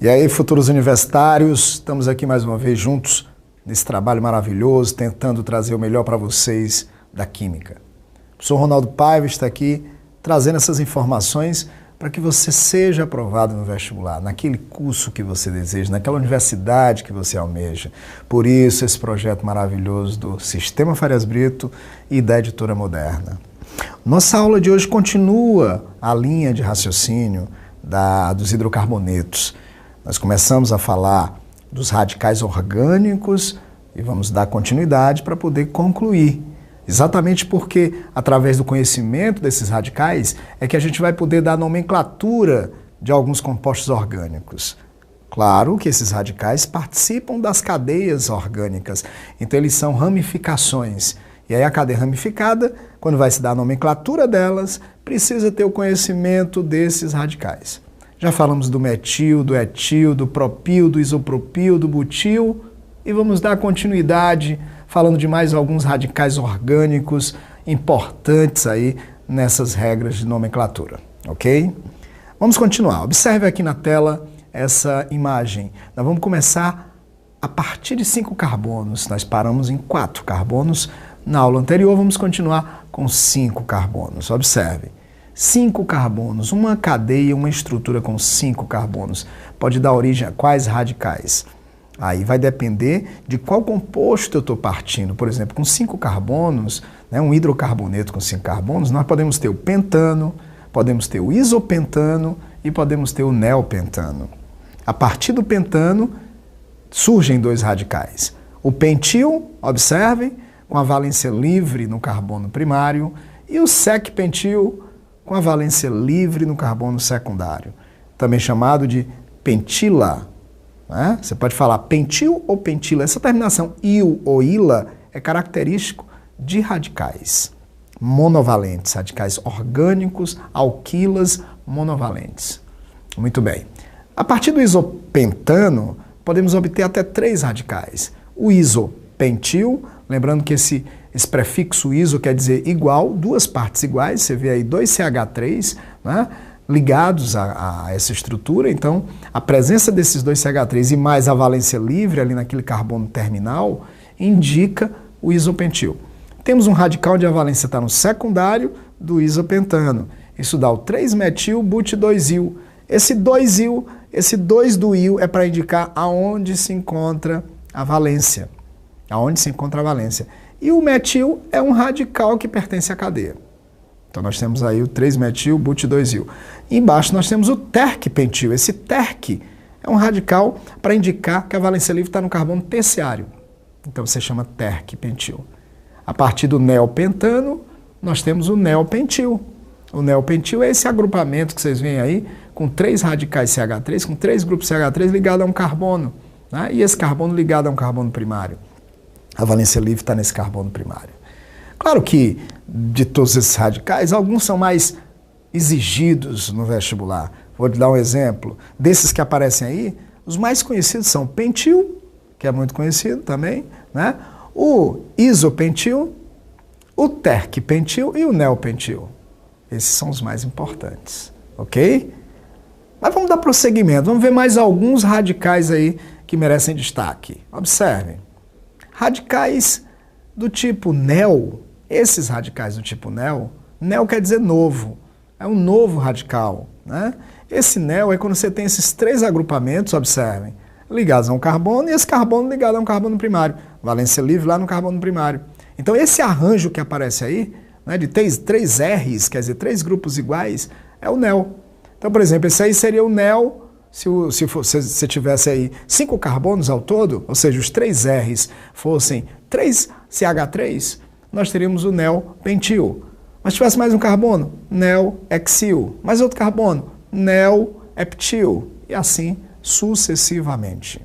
E aí, futuros universitários, estamos aqui mais uma vez juntos nesse trabalho maravilhoso, tentando trazer o melhor para vocês da química. O professor Ronaldo Paiva está aqui trazendo essas informações para que você seja aprovado no vestibular, naquele curso que você deseja, naquela universidade que você almeja. Por isso, esse projeto maravilhoso do Sistema Farias Brito e da Editora Moderna. Nossa aula de hoje continua a linha de raciocínio dos hidrocarbonetos. Nós começamos a falar dos radicais orgânicos e vamos dar continuidade para poder concluir. Exatamente porque, através do conhecimento desses radicais, é que a gente vai poder dar nomenclatura de alguns compostos orgânicos. Claro que esses radicais participam das cadeias orgânicas, então eles são ramificações. E aí a cadeia ramificada, quando vai se dar a nomenclatura delas, precisa ter o conhecimento desses radicais. Já falamos do metil, do etil, do propil, do isopropil, do butil e vamos dar continuidade falando de mais alguns radicais orgânicos importantes aí nessas regras de nomenclatura, ok? Vamos continuar. Observe aqui na tela essa imagem. Nós vamos começar a partir de 5 carbonos. Nós paramos em 4 carbonos. Na aula anterior vamos continuar com 5 carbonos. Observe. 5 carbonos, uma cadeia, uma estrutura com 5 carbonos, pode dar origem a quais radicais? Aí vai depender de qual composto eu estou partindo. Por exemplo, com 5 carbonos, um hidrocarboneto com 5 carbonos, nós podemos ter o pentano, podemos ter o isopentano e podemos ter o neopentano. A partir do pentano, surgem 2 radicais. O pentil, observem, com a valência livre no carbono primário, e o sec-pentil, com a valência livre no carbono secundário, também chamado de pentila. Né? Você pode falar pentil ou pentila. Essa terminação il ou ila é característico de radicais monovalentes, radicais orgânicos, alquilas monovalentes. Muito bem. A partir do isopentano, podemos obter até 3 radicais. O isopentil, lembrando que esse prefixo iso quer dizer igual, 2 partes iguais, você vê aí 2 CH3, né, ligados a essa estrutura, então a presença desses 2 CH3 e mais a valência livre ali naquele carbono terminal indica o isopentil. Temos um radical onde a valência está no secundário do isopentano, isso dá o 3-metil-but-2-il. Esse 2-il, esse 2 do il é para indicar aonde se encontra a valência. Aonde se encontra a valência. E o metil é um radical que pertence à cadeia. Então nós temos aí o 3-metil-but-2-il. Embaixo nós temos o terc-pentil. Esse terc é um radical para indicar que a valência livre está no carbono terciário. Então você chama terc-pentil. A partir do neopentano, nós temos o neopentil. O neopentil é esse agrupamento que vocês veem aí, com 3 radicais CH3, com 3 grupos CH3 ligados a um carbono. Né? E esse carbono ligado a um carbono primário. A valência livre está nesse carbono primário. Claro que, de todos esses radicais, alguns são mais exigidos no vestibular. Vou te dar um exemplo. Desses que aparecem aí, os mais conhecidos são o pentil, que é muito conhecido também, né? O isopentil, o terc-pentil e o neopentil. Esses são os mais importantes, ok? Mas vamos dar prosseguimento, vamos ver mais alguns radicais aí que merecem destaque. Observem. Radicais do tipo neo, esses radicais do tipo neo quer dizer novo, é um novo radical. Né? Esse neo é quando você tem esses 3 agrupamentos, observem, ligados a um carbono e esse carbono ligado a um carbono primário, valência livre lá no carbono primário. Então esse arranjo que aparece aí, né, de 3 R's, quer dizer, 3 grupos iguais, é o neo. Então, por exemplo, esse aí seria o neo. Se você tivesse aí 5 carbonos ao todo, ou seja, os 3 R's fossem 3 CH3, nós teríamos o neopentil. Mas se tivesse mais um carbono, neohexil. Mais outro carbono, neoheptil. E assim sucessivamente.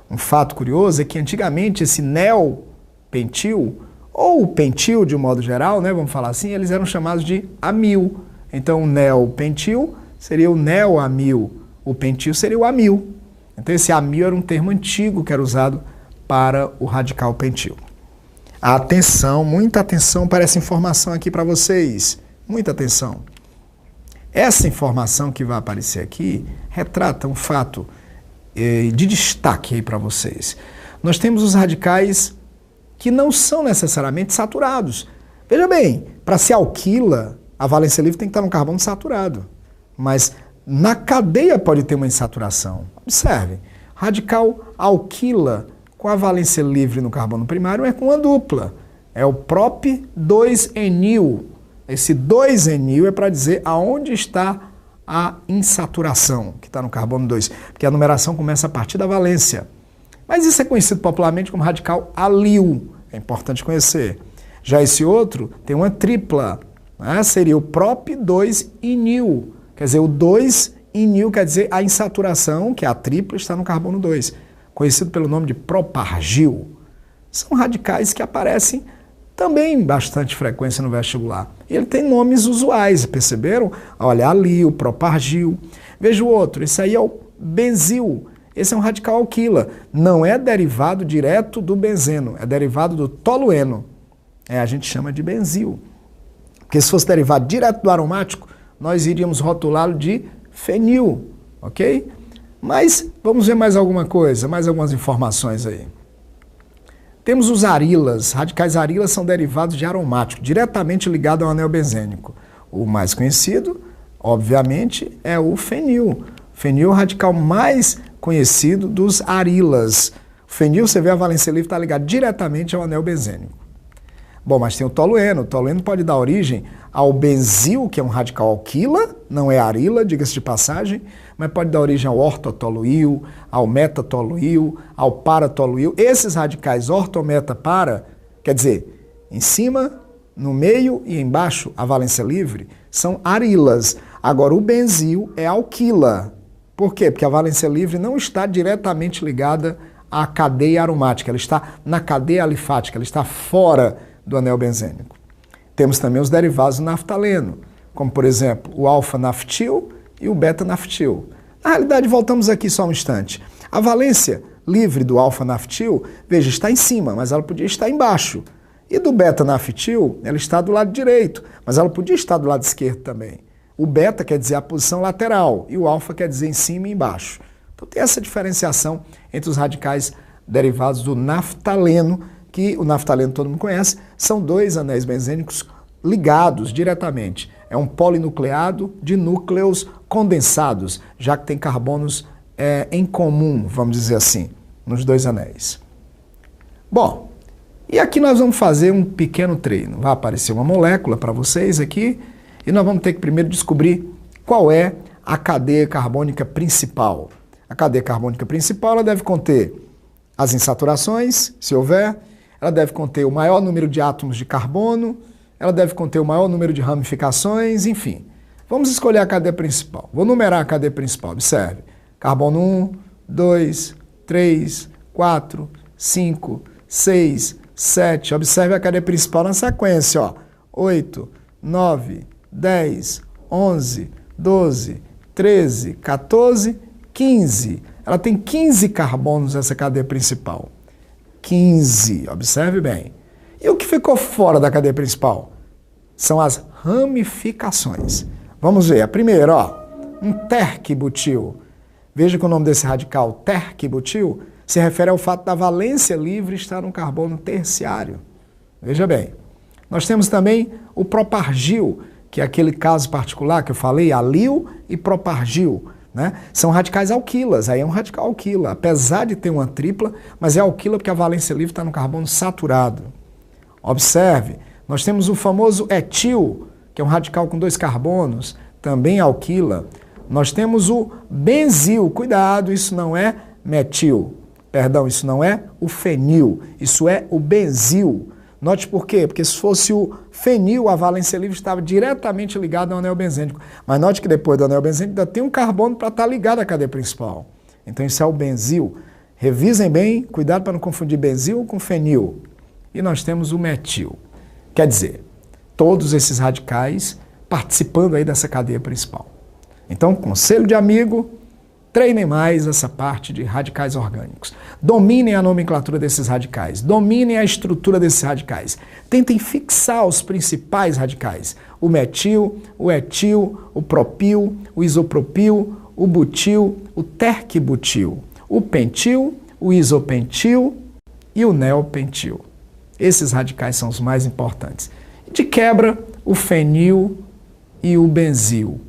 Um fato curioso é que antigamente esse neopentil, ou o pentil de um modo geral, né, vamos falar assim, eles eram chamados de amil. Então o neopentil seria o neoamil. O pentil seria o amil. Então esse amil era um termo antigo que era usado para o radical pentil. Atenção, muita atenção para essa informação aqui para vocês. Muita atenção. Essa informação que vai aparecer aqui retrata um fato de destaque aí para vocês. Nós temos os radicais que não são necessariamente saturados. Veja bem, para ser alquila, a valência livre tem que estar no carbono saturado. Mas na cadeia pode ter uma insaturação. Observe, radical alquila com a valência livre no carbono primário é com uma dupla. É o prop 2-enil. Esse 2-enil é para dizer aonde está a insaturação, que está no carbono 2, porque a numeração começa a partir da valência. Mas isso é conhecido popularmente como radical alil, é importante conhecer. Já esse outro tem uma tripla, né? Seria o prop 2-enil, quer dizer, o 2-enil quer dizer a insaturação, que é a tripla, está no carbono 2, conhecido pelo nome de propargil. São radicais que aparecem também em bastante frequência no vestibular. E ele tem nomes usuais, perceberam? Olha, alil, propargil. Veja o outro, esse aí é o benzil. Esse é um radical alquila. Não é derivado direto do benzeno, é derivado do tolueno. A gente chama de benzil. Porque se fosse derivado direto do aromático, nós iríamos rotulá-lo de fenil, ok? Mas vamos ver mais alguma coisa, mais algumas informações aí. Temos os arilas. Radicais arilas são derivados de aromático, diretamente ligado ao anel benzênico. O mais conhecido, obviamente, é o fenil. Fenil é o radical mais conhecido dos arilas. O fenil, você vê, a valência livre está ligada diretamente ao anel benzênico. Bom, mas tem o tolueno. O tolueno pode dar origem ao benzil, que é um radical alquila, não é arila, diga-se de passagem, mas pode dar origem ao ortotoluil, ao metatoluil, ao paratoluil. Esses radicais orto, meta, para, quer dizer, em cima, no meio e embaixo, a valência livre, são arilas. Agora, o benzil é alquila. Por quê? Porque a valência livre não está diretamente ligada à cadeia aromática, ela está na cadeia alifática, ela está fora do anel benzênico. Temos também os derivados do naftaleno, como por exemplo o alfa-naftil e o beta-naftil. Na realidade, voltamos aqui só um instante. A valência livre do alfa-naftil, veja, está em cima, mas ela podia estar embaixo. E do beta-naftil, ela está do lado direito, mas ela podia estar do lado esquerdo também. O beta quer dizer a posição lateral e o alfa quer dizer em cima e embaixo. Então tem essa diferenciação entre os radicais derivados do naftaleno, que o naftaleno todo mundo conhece, são dois anéis benzênicos ligados diretamente. É um polinucleado de núcleos condensados, já que tem carbonos em comum, vamos dizer assim, nos dois anéis. Bom, e aqui nós vamos fazer um pequeno treino. Vai aparecer uma molécula para vocês aqui e nós vamos ter que primeiro descobrir qual é a cadeia carbônica principal. A cadeia carbônica principal ela deve conter as insaturações, se houver, ela deve conter o maior número de átomos de carbono, ela deve conter o maior número de ramificações, enfim. Vamos escolher a cadeia principal. Vou numerar a cadeia principal, observe. Carbono 1, 2, 3, 4, 5, 6, 7. Observe a cadeia principal na sequência, ó. 8, 9, 10, 11, 12, 13, 14, 15. Ela tem 15 carbonos nessa cadeia principal. 15, observe bem. E o que ficou fora da cadeia principal? São as ramificações. Vamos ver. A primeira, ó, um terquibutil. Veja que o nome desse radical, terquibutil, se refere ao fato da valência livre estar no carbono terciário. Veja bem. Nós temos também o propargil, que é aquele caso particular que eu falei, alil e propargil. Né? São radicais alquilas, aí é um radical alquila, apesar de ter uma tripla, mas é alquila porque a valência livre está no carbono saturado. Observe, nós temos o famoso etil, que é um radical com 2 carbonos, também alquila. Nós temos o benzil, cuidado, isso não é metil, perdão, isso não é o fenil, isso é o benzil. Note por quê? Porque se fosse o fenil, a valência livre estava diretamente ligada ao anel benzênico. Mas note que depois do anel benzênico ainda tem um carbono para estar ligado à cadeia principal. Então isso é o benzil. Revisem bem, cuidado para não confundir benzil com fenil. E nós temos o metil. Quer dizer, todos esses radicais participando aí dessa cadeia principal. Então, conselho de amigo, treinem mais essa parte de radicais orgânicos. Dominem a nomenclatura desses radicais. Dominem a estrutura desses radicais. Tentem fixar os principais radicais. O metil, o etil, o propil, o isopropil, o butil, o terquibutil. o pentil, o isopentil e o neopentil. Esses radicais são os mais importantes. De quebra, o fenil e o benzil.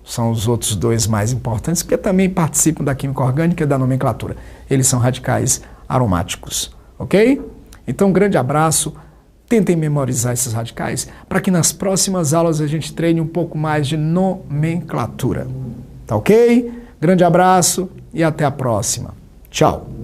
São os outros dois mais importantes, porque também participam da química orgânica e da nomenclatura. Eles são radicais aromáticos, ok? Então, um grande abraço. Tentem memorizar esses radicais para que nas próximas aulas a gente treine um pouco mais de nomenclatura. Tá ok? Grande abraço e até a próxima. Tchau!